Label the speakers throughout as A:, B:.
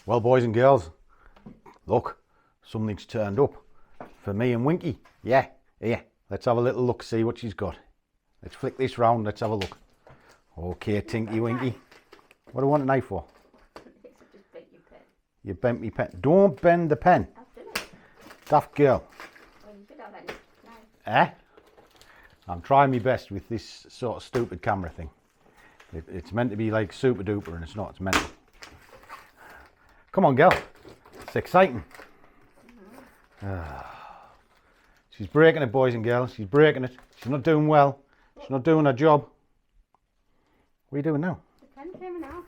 A: Well, boys and girls, look, something's turned up for me and Winky. Yeah, let's have a little look, see what she's got. Let's flick this round, let's have a look. Okay, Tinky Winky. What do I want a knife for?
B: Just bent your pen.
A: You bent me pen. Don't bend the pen.
B: I've done it.
A: Daft girl.
B: Well, you should have any knife.
A: Eh? I'm trying my best with this sort of stupid camera thing. It's meant to be like super duper and it's not, it's mental. Come on, girl. It's exciting. She's breaking it, boys and girls. She's breaking it. She's not doing well. She's not doing her job. What are you doing now?
B: The pen came out.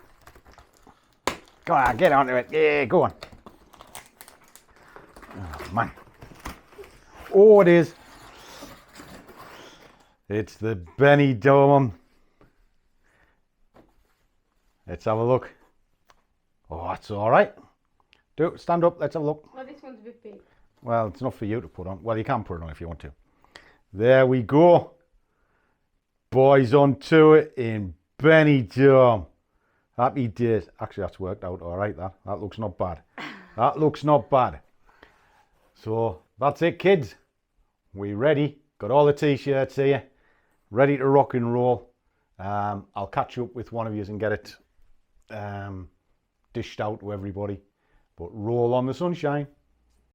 A: Go on, get onto it. Yeah, go on. Oh, man. Oh, it is. It's the Benny Dome. Let's have a look. Oh, that's all right. Stand up, let's have a look.
B: Well, this one's a bit big.
A: Well, it's not for you to put on. Well, you can put it on if you want to. There we go. Boys on tour in Benidorm. Happy days. Actually, that's worked out all right, that. That looks not bad. That looks not bad. So, that's it, kids. We ready. Got all the T-shirts here. Ready to rock and roll. I'll catch up with one of you and get it dished out to everybody. But roll on the sunshine.